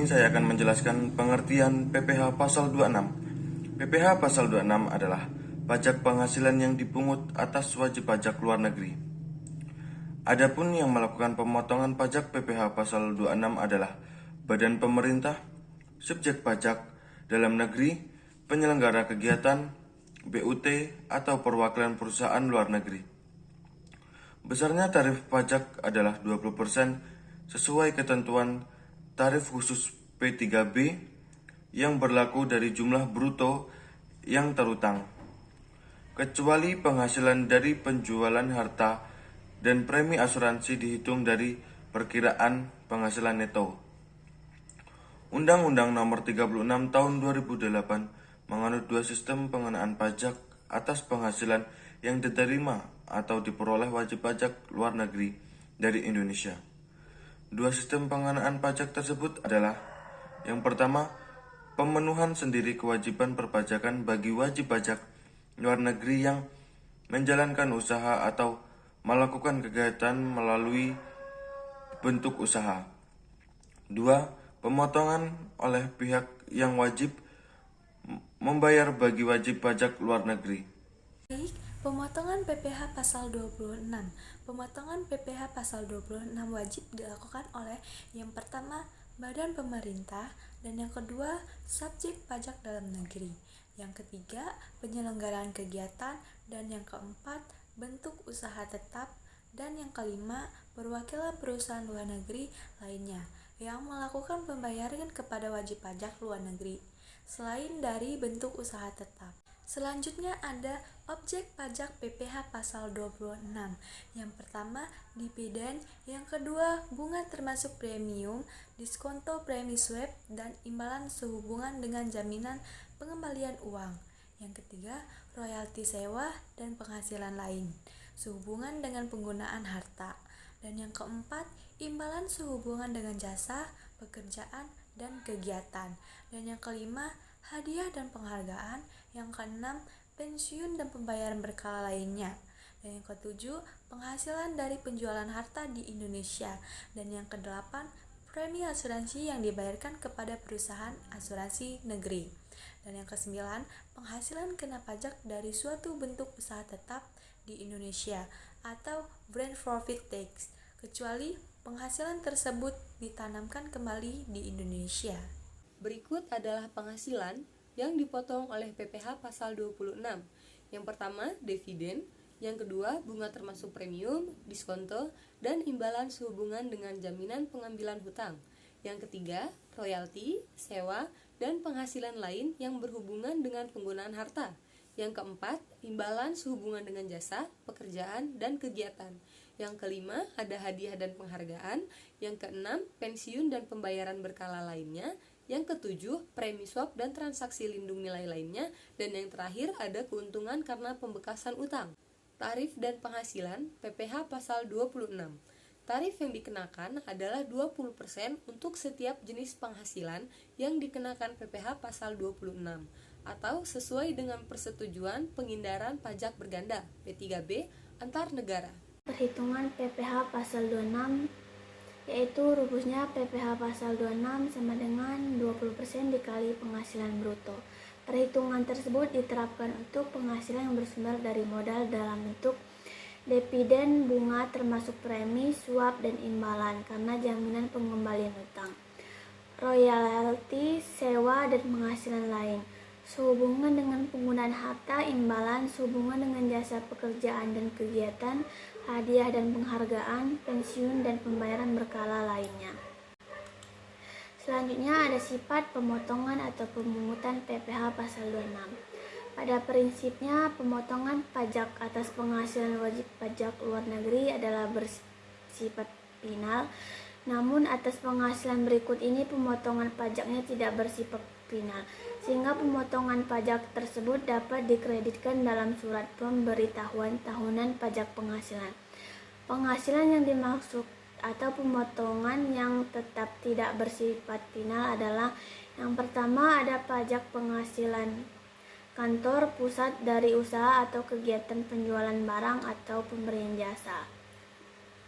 ini saya akan menjelaskan pengertian PPh pasal 26. PPh pasal 26 adalah pajak penghasilan yang dipungut atas wajib pajak luar negeri. Adapun yang melakukan pemotongan pajak PPh pasal 26 adalah badan pemerintah, subjek pajak dalam negeri, penyelenggara kegiatan, BUT, atau perwakilan perusahaan luar negeri. Besarnya tarif pajak adalah 20% sesuai ketentuan tarif khusus P3B yang berlaku dari jumlah bruto yang terutang, kecuali penghasilan dari penjualan harta dan premi asuransi dihitung dari perkiraan penghasilan neto. Undang-Undang Nomor 36 Tahun 2008 menganut dua sistem pengenaan pajak atas penghasilan yang diterima atau diperoleh wajib pajak luar negeri dari Indonesia. Dua sistem pengenaan pajak tersebut adalah: yang pertama, pemenuhan sendiri kewajiban perpajakan bagi wajib pajak luar negeri yang menjalankan usaha atau melakukan kegiatan melalui bentuk usaha. Dua, pemotongan oleh pihak yang wajib membayar bagi wajib pajak luar negeri. Baik, pemotongan PPh pasal 26. Pemotongan PPh pasal 26 wajib dilakukan oleh yang pertama, badan pemerintah, dan yang kedua, subjek pajak dalam negeri. Yang ketiga, penyelenggaraan kegiatan, dan yang keempat, bentuk usaha tetap, dan yang kelima, perwakilan perusahaan luar negeri lainnya yang melakukan pembayaran kepada wajib pajak luar negeri selain dari bentuk usaha tetap. Selanjutnya ada objek pajak PPh pasal 26. Yang pertama, dividen, yang kedua, bunga termasuk premium, diskonto premi swab, dan imbalan sehubungan dengan jaminan pengembalian uang. Yang ketiga, royalti sewa dan penghasilan lain sehubungan dengan penggunaan harta. Dan yang keempat, imbalan sehubungan dengan jasa, pekerjaan, dan kegiatan. Dan yang kelima, hadiah dan penghargaan. Yang keenam, pensiun dan pembayaran berkala lainnya. Dan yang ketujuh, penghasilan dari penjualan harta di Indonesia. Dan yang kedelapan, premi asuransi yang dibayarkan kepada perusahaan asuransi negeri. Dan yang kesembilan, penghasilan kena pajak dari suatu bentuk usaha tetap di Indonesia atau brand profit tax, kecuali penghasilan tersebut ditanamkan kembali di Indonesia. Berikut adalah penghasilan yang dipotong oleh PPh pasal 26. Yang pertama, dividen, yang kedua, bunga termasuk premium, diskonto, dan imbalan sehubungan dengan jaminan pengambilan hutang. Yang ketiga, royalti, sewa, dan penghasilan lain yang berhubungan dengan penggunaan harta. Yang keempat, imbalan sehubungan dengan jasa, pekerjaan, dan kegiatan. Yang kelima, ada hadiah dan penghargaan. Yang keenam, pensiun dan pembayaran berkala lainnya. Yang ketujuh, premi swab dan transaksi lindung nilai lainnya. Dan yang terakhir, ada keuntungan karena pembekasan utang. Tarif dan penghasilan PPh pasal 26. Tarif yang dikenakan adalah 20% untuk setiap jenis penghasilan yang dikenakan PPh pasal 26 atau sesuai dengan persetujuan pengindaran pajak berganda P3B antar negara. Perhitungan PPh pasal 26 yaitu rumusnya PPh pasal 26 sama dengan 20% dikali penghasilan bruto. Perhitungan tersebut diterapkan untuk penghasilan yang bersumber dari modal dalam bentuk dividen, bunga termasuk premi, suap, dan imbalan karena jaminan pengembalian hutang, royalti, sewa, dan penghasilan lain sehubungan dengan penggunaan harta, imbalan sehubungan dengan jasa, pekerjaan dan kegiatan, hadiah dan penghargaan, pensiun dan pembayaran berkala lainnya. Selanjutnya ada sifat pemotongan atau pemungutan PPh pasal 26. Pada prinsipnya, pemotongan pajak atas penghasilan wajib pajak luar negeri adalah bersifat final. Namun atas penghasilan berikut ini pemotongan pajaknya tidak bersifat final, sehingga pemotongan pajak tersebut dapat dikreditkan dalam surat pemberitahuan tahunan pajak penghasilan. Penghasilan yang dimaksud atau pemotongan yang tetap tidak bersifat final adalah: yang pertama, ada pajak penghasilan kantor pusat dari usaha atau kegiatan penjualan barang atau pemberian jasa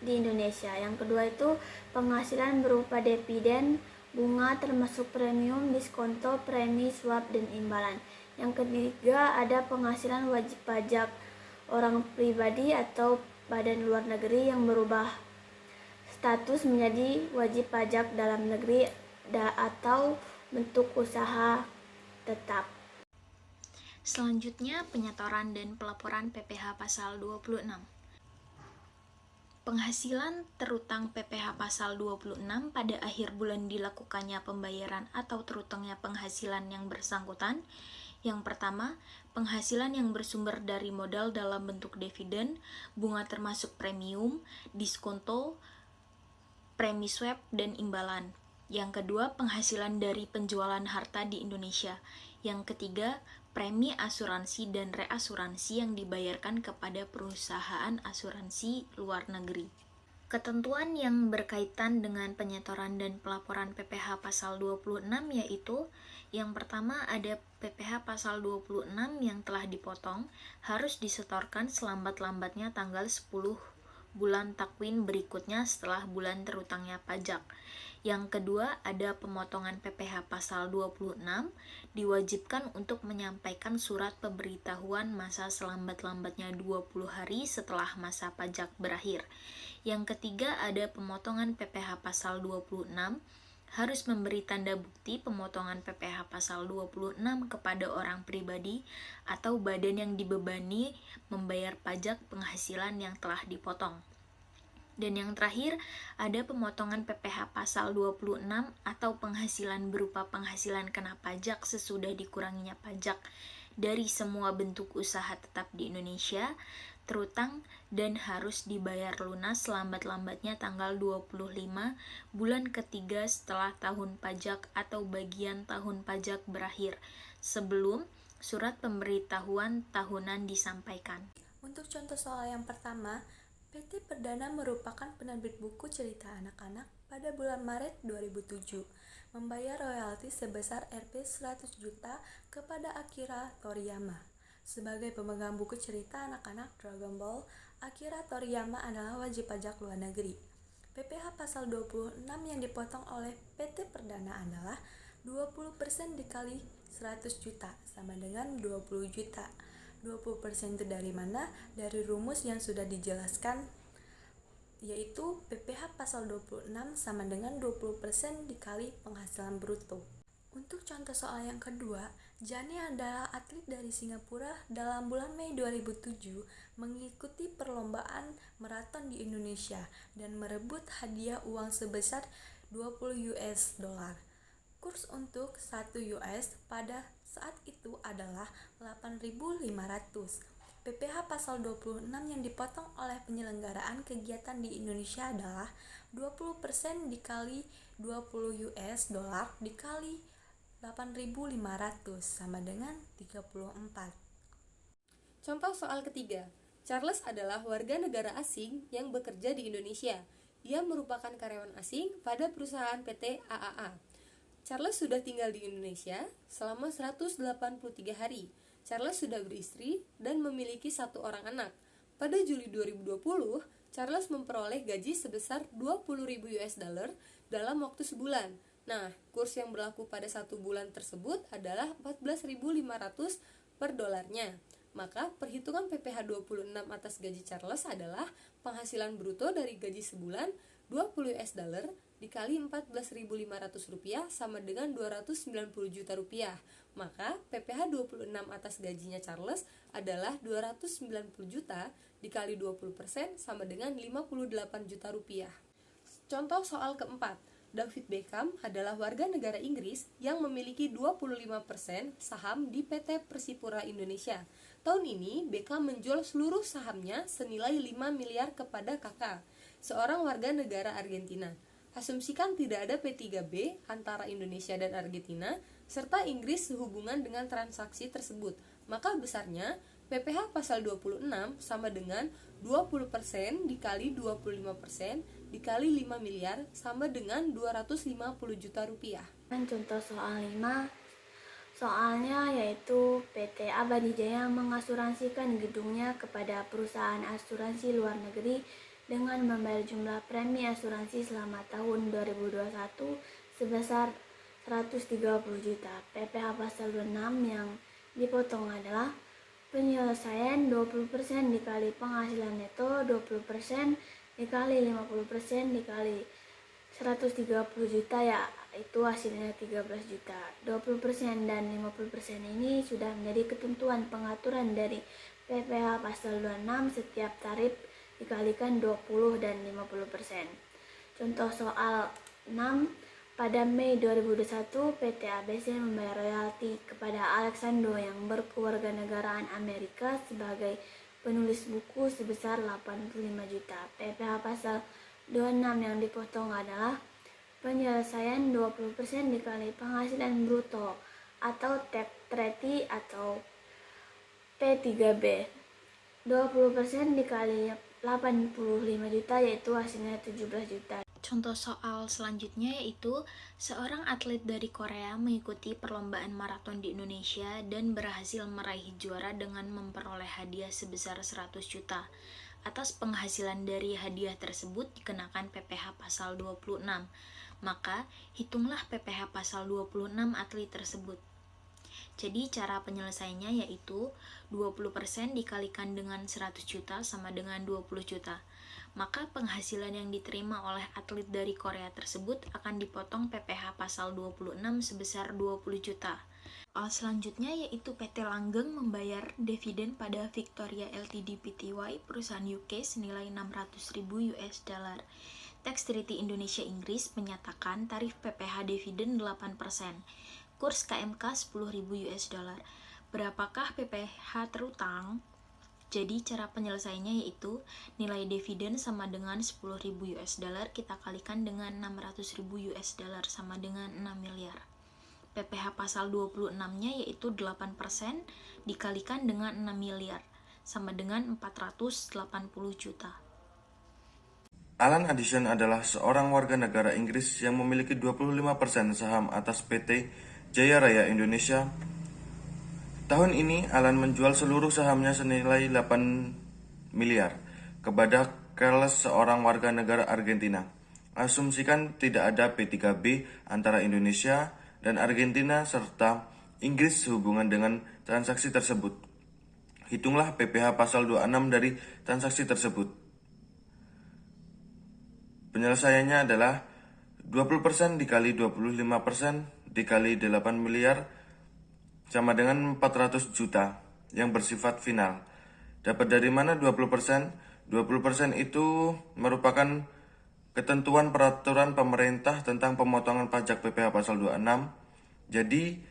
di Indonesia. Yang kedua itu penghasilan berupa dividen, bunga termasuk premium, diskonto, premi, swap, dan imbalan. Yang ketiga ada penghasilan wajib pajak orang pribadi atau badan luar negeri yang berubah status menjadi wajib pajak dalam negeri atau bentuk usaha tetap. Selanjutnya, penyetoran dan pelaporan PPh pasal 26. Penghasilan terutang PPh pasal 26 pada akhir bulan dilakukannya pembayaran atau terutangnya penghasilan yang bersangkutan. Yang pertama, penghasilan yang bersumber dari modal dalam bentuk dividen, bunga termasuk premium, diskonto, premi swap, dan imbalan. Yang kedua, penghasilan dari penjualan harta di Indonesia. Yang ketiga, premi asuransi dan reasuransi yang dibayarkan kepada perusahaan asuransi luar negeri. Ketentuan yang berkaitan dengan penyetoran dan pelaporan PPh pasal 26 yaitu yang pertama ada PPh pasal 26 yang telah dipotong harus disetorkan selambat-lambatnya tanggal 10 bulan takwin berikutnya setelah bulan terutangnya pajak. Yang kedua, ada pemotongan PPh pasal 26 diwajibkan untuk menyampaikan surat pemberitahuan masa selambat-lambatnya 20 hari setelah masa pajak berakhir. Yang ketiga, ada pemotongan PPh pasal 26 harus memberi tanda bukti pemotongan PPh pasal 26 kepada orang pribadi atau badan yang dibebani membayar pajak penghasilan yang telah dipotong. Dan yang terakhir, ada pemotongan PPh pasal 26 atau penghasilan berupa penghasilan kena pajak sesudah dikuranginya pajak dari semua bentuk usaha tetap di Indonesia, terutang dan harus dibayar lunas selambat-lambatnya tanggal 25 bulan ketiga setelah tahun pajak atau bagian tahun pajak berakhir, sebelum surat pemberitahuan tahunan disampaikan. Untuk contoh soal yang pertama, PT Perdana merupakan penerbit buku cerita anak-anak pada bulan Maret 2007, membayar royalti sebesar Rp 100 juta kepada Akira Toriyama. Sebagai pemegang buku cerita anak-anak Dragon Ball, Akira Toriyama adalah wajib pajak luar negeri. PPh pasal 26 yang dipotong oleh PT Perdana adalah 20% dikali 100 juta sama dengan 20 juta. 20% itu dari mana? Dari rumus yang sudah dijelaskan, yaitu PPh pasal 26 sama dengan 20% dikali penghasilan bruto. Untuk contoh soal yang kedua, Jani adalah atlet dari Singapura dalam bulan Mei 2007 mengikuti perlombaan maraton di Indonesia dan merebut hadiah uang sebesar $20. Kurs untuk 1 US pada saat itu adalah 8.500. PPh pasal 26 yang dipotong oleh penyelenggaraan kegiatan di Indonesia adalah 20% dikali 20 US dollar dikali 8.500 sama dengan 34. Contoh soal ketiga, Charles adalah warga negara asing yang bekerja di Indonesia. Ia merupakan karyawan asing pada perusahaan PT AAA. Charles sudah tinggal di Indonesia selama 183 hari. Charles sudah beristri dan memiliki 1 orang anak. Pada Juli 2020, Charles memperoleh gaji sebesar 20.000 US dollar dalam waktu sebulan. Nah, kurs yang berlaku pada 1 bulan tersebut adalah 14.500 per dolarnya. Maka perhitungan PPh 26 atas gaji Charles adalah penghasilan bruto dari gaji sebulan 20 US dollar dikali 14.500 rupiah sama dengan 290 juta rupiah. Maka PPh 26 atas gajinya Charles adalah 290 juta dikali 20% sama dengan 58 juta rupiah. Contoh soal keempat, David Beckham adalah warga negara Inggris yang memiliki 25% saham di PT Persipura Indonesia. Tahun ini Beckham menjual seluruh sahamnya senilai 5 miliar kepada kakak, seorang warga negara Argentina. Asumsikan tidak ada P3B antara Indonesia dan Argentina, serta Inggris sehubungan dengan transaksi tersebut. Maka besarnya PPh pasal 26 sama dengan 20% dikali 25% dikali 5 miliar sama dengan 250 juta rupiah. Contoh soal 5, soalnya yaitu PT Abadi Jaya mengasuransikan gedungnya kepada perusahaan asuransi luar negeri dengan membayar jumlah premi asuransi selama tahun 2021 sebesar 130 juta. PPh pasal 26 yang dipotong adalah penyelesaian 20% dikali penghasilan neto 20% dikali 50% dikali 130 juta, ya itu hasilnya 13 juta. 20% dan 50% ini sudah menjadi ketentuan pengaturan dari PPh pasal 26. Setiap tarif dikalikan 20 dan 50%. Contoh soal 6, pada Mei 2021 PT ABC membayar royalti kepada Alexandro yang berkewarganegaraan Amerika sebagai penulis buku sebesar 85 juta. PPh pasal 26 yang dipotong adalah penyelesaian 20% dikali penghasilan bruto atau tax rate atau P3B. 20% dikali 85 juta yaitu hasilnya 17 juta. Contoh soal selanjutnya yaitu seorang atlet dari Korea mengikuti perlombaan maraton di Indonesia dan berhasil meraih juara dengan memperoleh hadiah sebesar 100 juta. Atas penghasilan dari hadiah tersebut dikenakan PPh pasal 26. Maka hitunglah PPh pasal 26 atlet tersebut. Jadi cara penyelesaiannya yaitu 20% dikalikan dengan 100 juta sama dengan 20 juta. Maka penghasilan yang diterima oleh atlet dari Korea tersebut akan dipotong PPh pasal 26 sebesar 20 juta. Selanjutnya yaitu PT Langgeng membayar dividen pada Victoria Ltd Pty, perusahaan UK senilai 600.000 US dollar. Tax Treaty Indonesia Inggris menyatakan tarif PPh dividen 8%, kurs KMK 10.000 US dollar. Berapakah PPh terutang? Jadi cara penyelesaiannya yaitu nilai dividen sama dengan 10.000 US dollar kita kalikan dengan 600.000 US dollar sama dengan 6 miliar. PPh pasal 26-nya yaitu 8% dikalikan dengan 6 miliar sama dengan 480 juta. Alan Addison adalah seorang warga negara Inggris yang memiliki 25% saham atas PT Jaya Raya Indonesia. Tahun ini Alan menjual seluruh sahamnya senilai 8 miliar kepada Carles, seorang warga negara Argentina. Asumsikan tidak ada P3B antara Indonesia dan Argentina serta Inggris sehubungan dengan transaksi tersebut. Hitunglah PPh pasal 26 dari transaksi tersebut. Penyelesaiannya adalah 20% dikali 25% dikali 8 miliar sama dengan 400 juta yang bersifat final. Dapat dari mana 20%? 20% itu merupakan ketentuan peraturan pemerintah tentang pemotongan pajak PPh pasal 26. Jadi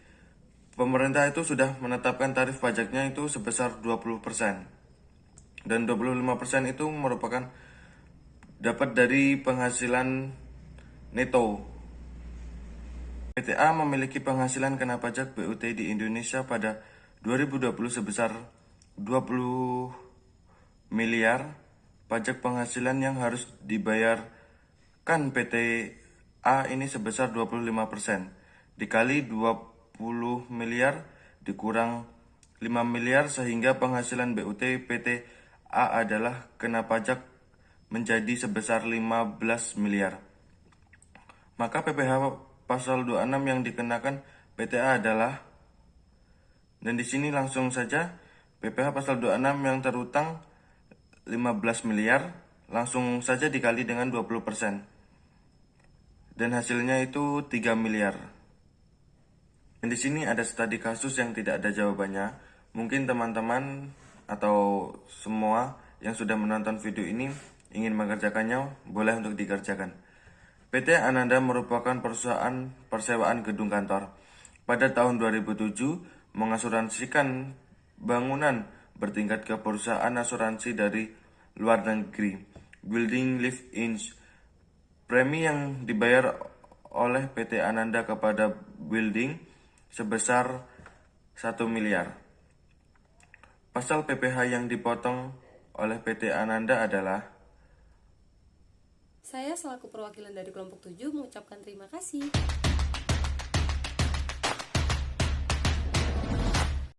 pemerintah itu sudah menetapkan tarif pajaknya itu sebesar 20%. Dan 25% itu merupakan dapat dari penghasilan neto. PTA memiliki penghasilan kena pajak BUT di Indonesia pada 2020 sebesar 20 miliar. Pajak penghasilan yang harus dibayarkan PTA ini sebesar 25%. Dikali 20 miliar dikurang 5 miliar sehingga penghasilan BUT PTA adalah kena pajak menjadi sebesar 15 miliar. Maka PPh pasal 26 yang dikenakan PTA adalah, dan di sini langsung saja PPh pasal 26 yang terutang 15 miliar langsung saja dikali dengan 20%. Dan hasilnya itu 3 miliar. Dan di sini ada studi kasus yang tidak ada jawabannya. Mungkin teman-teman atau semua yang sudah menonton video ini ingin mengerjakannya, boleh untuk dikerjakan. PT Ananda merupakan perusahaan persewaan gedung kantor. Pada tahun 2007 mengasuransikan bangunan bertingkat ke perusahaan asuransi dari luar negeri, Building Live Inc. Premi yang dibayar oleh PT Ananda kepada Building sebesar 1 miliar. Pasal PPh yang dipotong oleh PT Ananda adalah. Saya selaku perwakilan dari kelompok 7 mengucapkan terima kasih.